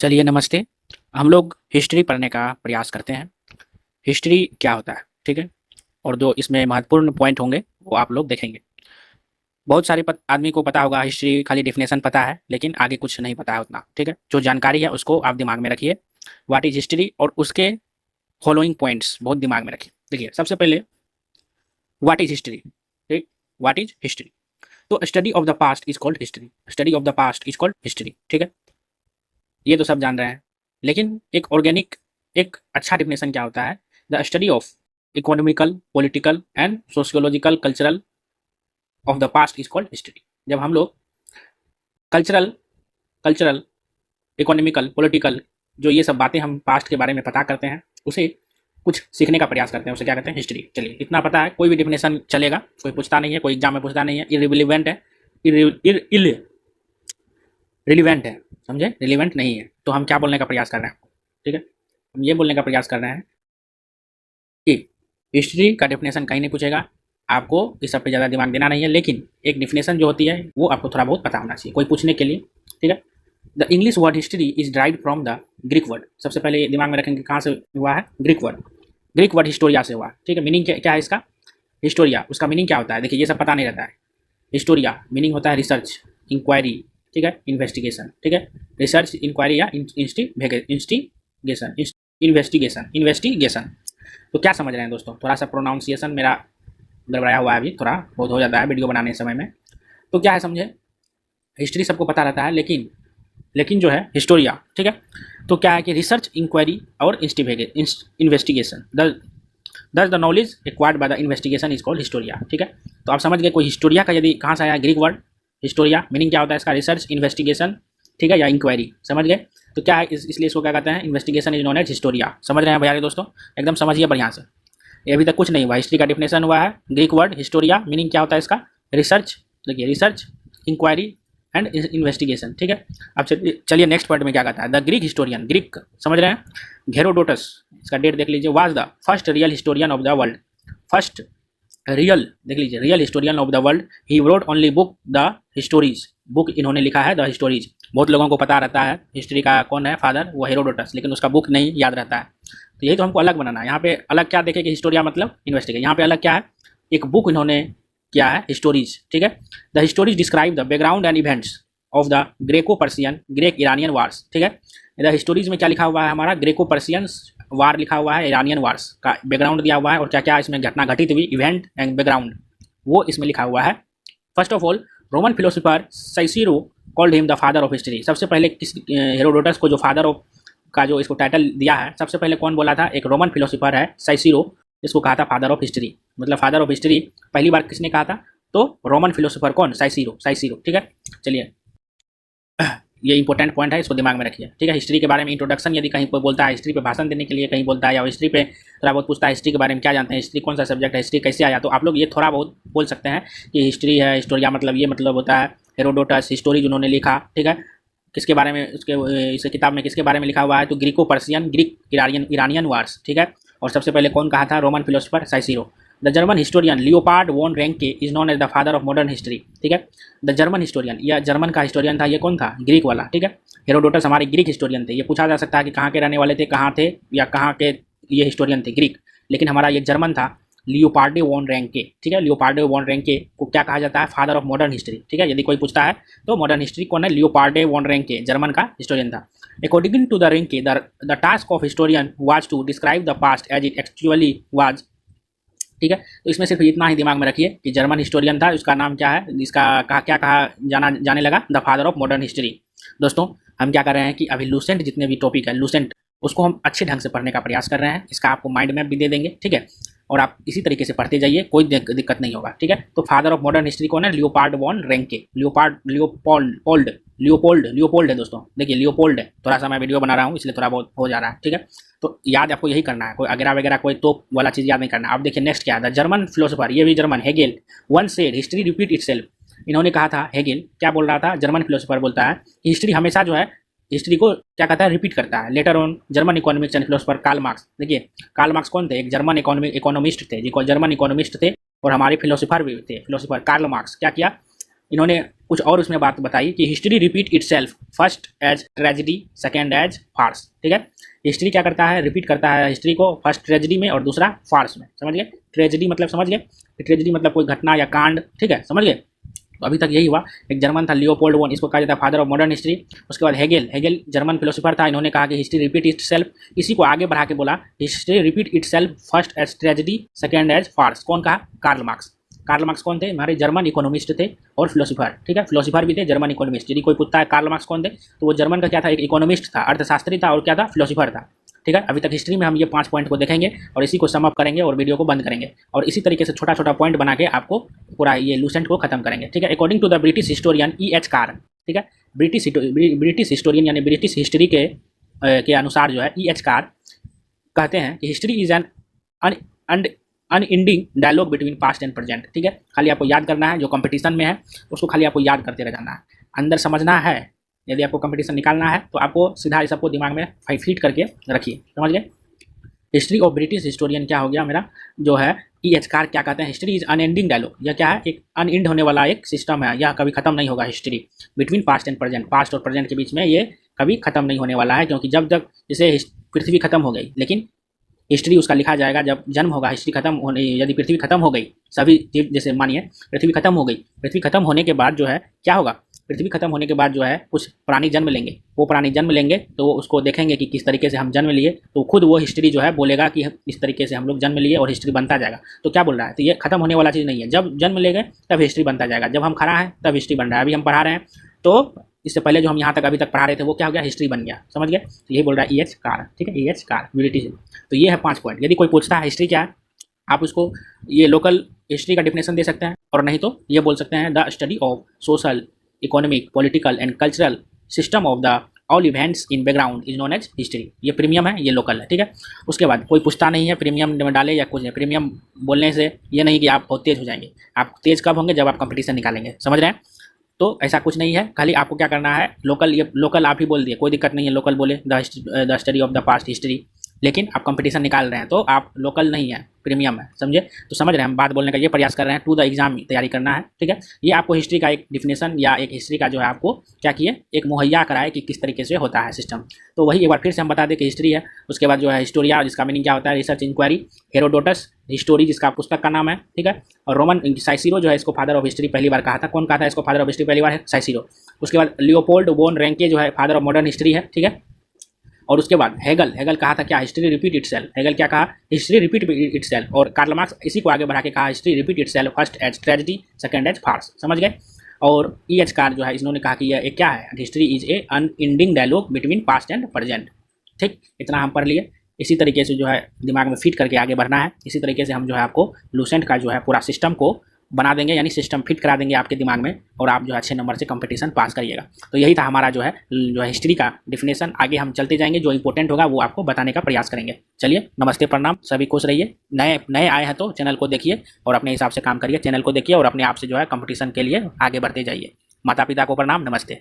चलिए नमस्ते। हम लोग हिस्ट्री पढ़ने का प्रयास करते हैं। हिस्ट्री क्या होता है, ठीक है? और जो इसमें महत्वपूर्ण पॉइंट होंगे वो आप लोग देखेंगे। बहुत सारे आदमी को पता होगा, हिस्ट्री खाली डेफिनेशन पता है लेकिन आगे कुछ नहीं पता है उतना, ठीक है? जो जानकारी है उसको आप दिमाग में रखिए। व्हाट इज हिस्ट्री और उसके फॉलोइंग पॉइंट्स बहुत दिमाग में रखिए। देखिए, सबसे पहले व्हाट इज हिस्ट्री, ठीक? What is history? तो study of the past is called history. Study of the past is called history, ठीक है? ये तो सब जान रहे हैं। लेकिन एक ऑर्गेनिक, एक अच्छा डिफिनेशन क्या होता है? The study of economical, political and sociological cultural of the past is called history. जब हम लोग कल्चरल कल्चरल इकोनॉमिकल, पॉलिटिकल, जो ये सब बातें हम पास्ट के बारे में पता करते हैं, उसे कुछ सीखने का प्रयास करते हैं, उसे क्या कहते हैं? हिस्ट्री। चलिए, इतना पता है, कोई भी डिफिनेशन चलेगा, कोई पूछता नहीं है, कोई एग्जाम में पूछता नहीं है, इरिलेवेंट है, रिलीवेंट है, समझे? रिलीवेंट नहीं है। तो हम क्या बोलने का प्रयास कर रहे हैं, ठीक है? हम ये बोलने का प्रयास कर रहे हैं कि हिस्ट्री का डेफिनेशन कहीं नहीं पूछेगा, आपको इस सब पे ज़्यादा दिमाग देना नहीं है, लेकिन एक डिफिनेशन जो होती है वो आपको थोड़ा बहुत पता होना चाहिए कोई पूछने के लिए, ठीक है? The English word history is drive from the Greek word. सबसे पहले दिमाग में रखेंगे कहाँ से हुआ है? Greek word. Greek word Historia से हुआ, ठीक है? मीनिंग क्या है इसका? हिस्टोरिया, उसका मीनिंग क्या होता है? देखिए, ये सब पता नहीं रहता है। हिस्टोरिया मीनिंग होता है रिसर्च, इंक्वायरी, ठीक है? इन्वेस्टिगेशन, ठीक है? रिसर्च, इंक्वायरी या इन्वेस्टिगेशन, इन्वेस्टिगेशन। तो क्या समझ रहे हैं दोस्तों? थोड़ा सा प्रोनाउंसिएशन मेरा गड़बड़ाया हुआ है, अभी थोड़ा बहुत हो जाता है वीडियो बनाने समय में। तो क्या है, समझे? हिस्ट्री सबको पता रहता है, लेकिन जो है हिस्टोरिया, ठीक है? तो क्या है कि रिसर्च, इंक्वायरी और इन्वेस्टिगेशन, दस the knowledge acquired by the investigation is called Historia, ठीक है? तो आप समझ गए कोई हिस्टोरिया का यदि कहाँ से आया? Greek word Historia. मीनिंग क्या होता है इसका? रिसर्च, इन्वेस्टिगेशन, ठीक है, या इंक्वायरी। समझ गए? तो क्या है, इसलिए इसको क्या कहते हैं? Investigation is known as historia. समझ रहे हैं भैया दोस्तों? एकदम समझिए बढ़िया से। ये अभी तक कुछ नहीं हुआ, हिस्ट्री का डिफिनेशन हुआ है, ग्रीक वर्ड हिस्टोरिया। मीनिंग क्या होता है इसका? रिसर्च, देखिए, रिसर्च, इंक्वायरी एंड इन्वेस्टिगेशन, ठीक है? अब चलिए नेक्स्ट पॉइंट में क्या कहता है? द ग्रीक हिस्टोरियन, ग्रीक समझ रहे हैं? हेरोडोटस, इसका डेट देख लीजिए, was the first real historian of the world. First real, देख लीजिए, real historian of the world. He wrote only book the histories, book इन्होंने लिखा है द हिस्टोरीज। बहुत लोगों को पता रहता है हिस्ट्री का कौन है फादर, वो हेरोडोटस, लेकिन उसका बुक नहीं याद रहता है। तो यही तो हमको अलग बनाना है। यहाँ पे अलग क्या देखें कि हिस्टोरिया मतलब इन्वेस्टिगेट। यहाँ पे अलग क्या है? एक बुक इन्होंने किया है, हिस्टोरीज, ठीक है? The histories describe the background and events of the Greco Persian, Greek Iranian wars, ठीक है? द हिस्टोरीज में क्या लिखा हुआ है हमारा? ग्रेको पर्सियन वार लिखा हुआ है, ईरानियन वार्स का बैकग्राउंड दिया हुआ है, और क्या क्या इसमें घटना घटित हुई, इवेंट एंड बैकग्राउंड, वो इसमें लिखा हुआ है। First of all, Roman philosopher Cicero called him the father of history. सबसे पहले किस हेरोडोटस को जो फादर ऑफ का जो इसको टाइटल दिया है, सबसे पहले कौन बोला था? एक रोमन फिलोसोफर है साइसिरो, इसको कहा था फादर ऑफ हिस्ट्री। मतलब फादर ऑफ हिस्ट्री पहली बार किसने कहा था? तो रोमन फिलोसोफर कौन? साइसिरो, साइसिरो, ठीक है? चलिए, ये इंपॉर्टेंट पॉइंट है, इसको दिमाग में रखिए, ठीक है? हिस्ट्री के बारे में इंट्रोडक्शन यदि कहीं कोई बोलता है, हिस्ट्री पे भाषण देने के लिए कहीं बोलता है, या हिस्ट्री पे थोड़ा बहुत पूछता है, हिस्ट्री के बारे में क्या जानते हैं, हिस्ट्री कौन सा सब्जेक्ट है, हिस्ट्री कैसे आया, तो आप लोग ये थोड़ा बहुत बोल सकते हैं कि हिस्ट्री है, हिस्टोरिया मतलब ये मतलब होता है हेरोडोटस, हिस्टोरी जिन्होंने लिखा, ठीक है? किसके बारे में, उसके इस किताब में किसके बारे में लिखा हुआ है? तो Greco Persian, Greek Iranian wars, ठीक है? और सबसे पहले कौन कहा था? Roman philosopher Cicero. The German historian Leopold von Ranke is known as the father of modern history, ठीक है? द जर्मन हिस्टोरियन, या जर्मन का हिस्टोरियन था, ये कौन था? ग्रीक वाला, ठीक है? हेरोडोटस हमारे ग्रीक हिस्टोरियन थे। ये पूछा जा सकता है कि कहाँ के रहने वाले थे, कहाँ थे, या कहाँ के ये हिस्टोरियन थे? ग्रीक। लेकिन हमारा ये जर्मन था, लियोपार्डे वॉन रेंके, ठीक है? लियोपार्डे वॉन रेंके को क्या कहा जाता है? फादर ऑफ मॉडर्न हिस्ट्री, ठीक है? यदि कोई पूछता है तो मॉडर्न हिस्ट्री कौन है? लियोपार्डे वॉन रेंके, जर्मन का हिस्टोरियन था। According to the Ranke, the task of historian was to describe the past as it actually was, ठीक है? तो इसमें सिर्फ इतना ही दिमाग में रखिए कि जर्मन हिस्टोरियन था, उसका नाम क्या है, इसका क्या कहा जाने लगा? The father of modern history. दोस्तों, हम क्या कर रहे हैं कि अभी लूसेंट जितने भी टॉपिक है, लूसेंट, उसको हम अच्छे ढंग से पढ़ने का प्रयास कर रहे हैं। इसका आपको माइंड मैप भी दे देंगे, ठीक है? और आप इसी तरीके से पढ़ते जाइए, कोई दिक्कत नहीं होगा, ठीक है? तो फादर ऑफ मॉडर्न हिस्ट्री कौन है? Leopard von रेंके। लियोपोल्ड है दोस्तों। देखिए, लियोपोल्ड है। थोड़ा सा मैं वीडियो बना रहा हूँ इसलिए थोड़ा बहुत हो जा रहा है, ठीक है? तो याद आपको यही करना है, कोई अगेरा वगैरह कोई तो वाला चीज़ याद नहीं करना। आप देखिए नेक्स्ट क्या है? द जर्मन फिलोसोफर, ये भी German, Hegel one said history repeat itself. इन्होंने कहा था, हेगेल क्या बोल रहा था? जर्मन फिलोसोफर बोलता है कि हिस्ट्री हमेशा जो है, हिस्ट्री को क्या कहता है? रिपीट करता है। Letter on German economics and philosopher Karl Marx, देखिए कार्ल मार्क्स कौन थे? एक जर्मन इकोनॉमिस्ट थे, जर्मन इकोनॉमिस्ट थे, और हमारे फिलोसोफर भी थे, फिलोसोफर कार्ल मार्क्स क्या किया? इन्होंने कुछ और उसमें बात बताई कि history repeat itself, first as tragedy, second as farce. ठीक है, हिस्ट्री क्या करता है, रिपीट करता है हिस्ट्री को, फर्स्ट ट्रेजिडी में और दूसरा फार्स में। समझ गए, ट्रेजिडी मतलब समझ गए, ट्रेजिडी मतलब कोई घटना या कांड। ठीक है, समझ गए। तो अभी तक यही हुआ। एक जर्मन था लियोपोल्ड वोन, इसको कहा जाता है फादर ऑफ मॉडर्न हिस्ट्री। उसके बाद हेगेल, हेगेल जर्मन फिलोसोफर था, इन्होंने कहा कि हिस्ट्री रिपीट इटसेल्फ। इसी को आगे बढ़ा के बोला history repeat itself, first as tragedy, second as farce. कौन कहा, कार्ल मार्क्स। कार्ल मार्क्स कौन थे, हमारे जर्मन इकोनॉमिस्ट थे और फिलोसोफर। ठीक है, फिलोसोफर भी थे, जर्मन इकोनॉमिस्ट। यदि कोई पूछता है कार्ल मार्क्स कौन थे, तो वो जर्मन का क्या था, एक इकोनॉमिस्ट था, अर्थशास्त्री था और क्या था, फिलोसोफर था। ठीक है, अभी तक हिस्ट्री में हम ये 5 पॉइंट को देखेंगे और इसी को समअप करेंगे और वीडियो को बंद करेंगे और इसी तरीके से छोटा छोटा पॉइंट बना के आपको पूरा ये लूसेंट को खत्म करेंगे। ठीक है, according to the British historian E.H. Carr. ठीक है, ब्रिटिश हिस्टोरियन यानी ब्रिटिश हिस्ट्री के अनुसार जो है E.H. कार कहते हैं कि history is an unending dialogue between past and present. ठीक है, खाली आपको याद करना है, जो कंपटीशन में है उसको खाली आपको याद करते रह जाना है, अंदर समझना है। यदि आपको कंपटीशन निकालना है तो आपको सीधा इस सबको दिमाग में फीड करके रखिए। समझ गए, हिस्ट्री ऑफ ब्रिटिश हिस्टोरियन क्या हो गया मेरा जो है E.H. कार क्या कहते हैं, हिस्ट्री इज अनएंडिंग डायलॉग। यह क्या है, एक अनएंड होने वाला एक सिस्टम है, यह कभी खत्म नहीं होगा। History between past and present, past और प्रेजेंट के बीच में ये कभी खत्म नहीं होने वाला है, क्योंकि जब तक जैसे पृथ्वी खत्म हो गई, लेकिन हिस्ट्री उसका लिखा जाएगा जब जन्म होगा। हिस्ट्री खत्म होने, यदि पृथ्वी खत्म हो गई, सभी जीव जैसे मानिए पृथ्वी खत्म हो गई, पृथ्वी खत्म होने के बाद जो है क्या होगा, पृथ्वी खत्म होने के बाद जो है कुछ प्राणी जन्म लेंगे। वो प्राणी जन्म लेंगे तो उसको देखेंगे कि किस तरीके से हम जन्म लिए, तो खुद वो हिस्ट्री जो है बोलेगा कि इस तरीके से हम लोग जन्म लिए और हिस्ट्री बनता जाएगा। तो क्या बोल रहा है, तो ये खत्म होने वाला चीज़ नहीं है। जब जन्म लेंगे तब हिस्ट्री बनता जाएगा, जब हम खड़ा हैं तब हिस्ट्री बन रहा है। अभी हम पढ़ा रहे हैं तो इससे पहले जो हम यहाँ तक अभी तक पढ़ा रहे थे वो क्या हो गया, हिस्ट्री बन गया। समझ गए, तो यही बोल रहा है E.H. कार। ठीक है, E.H. Car British. तो ये है 5 पॉइंट। यदि कोई पूछता है हिस्ट्री क्या है, आप उसको ये लोकल हिस्ट्री का डिफिनेशन दे सकते हैं और नहीं तो ये बोल सकते हैं the study of social, economic, political and cultural system of the all events in background is known as history. ये प्रीमियम है, ये लोकल है। ठीक है, उसके बाद कोई पूछता नहीं है प्रीमियम में डाले या कुछ नहीं। प्रीमियम बोलने से ये नहीं कि आप बहुत तेज हो जाएंगे। आप तेज कब होंगे, जब आप कंपटीशन निकालेंगे। समझ रहे हैं, तो ऐसा कुछ नहीं है। खाली आपको क्या करना है, लोकल, ये लोकल आप ही बोल दिए, कोई दिक्कत नहीं है, लोकल बोले the study of the past history. लेकिन आप कंपटीशन निकाल रहे हैं तो आप लोकल नहीं है, प्रीमियम है। समझे, तो समझ रहे हैं हम बात बोलने का ये प्रयास कर रहे हैं। टू द एग्जाम तैयारी करना है। ठीक है, ये आपको हिस्ट्री का एक डिफिनेशन या एक हिस्ट्री का जो है आपको क्या किए, एक मुहैया कराए कि किस तरीके से होता है सिस्टम। तो वही एक बार फिर से हम बता दें कि हिस्ट्री है। उसके बाद जो है हिस्टोरिया, जिसका मीनिंग क्या होता है, रिसर्च इंक्वायरी। हेरोडोटस हिस्टोरी, जिसका पुस्तक का नाम है। ठीक है, और रोमन साइसिरो जो है इसको फादर ऑफ हिस्ट्री पहली बार कहा था। कौन कहा था इसको फादर ऑफ हिस्ट्री पहली बार है, साइसिरो। उसके बाद लियोपोल्ड वोन रेंके जो है फादर ऑफ मॉडर्न हिस्ट्री है। ठीक है, और उसके बाद हेगल, हेगल कहा था क्या, हिस्ट्री रिपीट इटसेल्फ। हेगल क्या कहा, हिस्ट्री रिपीट इटसेल्फ। और कार्ल मार्क्स इसी को आगे बढ़ा के कहा history repeat itself, first as tragedy, second as farce. समझ गए। और E.H. कार जो है इन्होंने कहा कि यह क्या है, history is a unending dialogue between past and present. ठीक, इतना हम पढ़ लिए। इसी तरीके से जो है दिमाग में फिट करके आगे बढ़ना है। इसी तरीके से हम जो है आपको लूसेंट का जो है पूरा सिस्टम को बना देंगे, यानी सिस्टम फिट करा देंगे आपके दिमाग में और आप जो है अच्छे नंबर से कंपटीशन पास करिएगा। तो यही था हमारा जो है हिस्ट्री का डिफिनेशन। आगे हम चलते जाएंगे, जो इंपॉर्टेंट होगा वो आपको बताने का प्रयास करेंगे। चलिए, नमस्ते, प्रणाम, सभी खुश रहिए। नए आए हैं तो चैनल को देखिए और अपने हिसाब से काम करिए। चैनल को देखिए और अपने आप से जो है कंपटीशन के लिए आगे बढ़ते जाइए। माता पिता को प्रणाम, नमस्ते।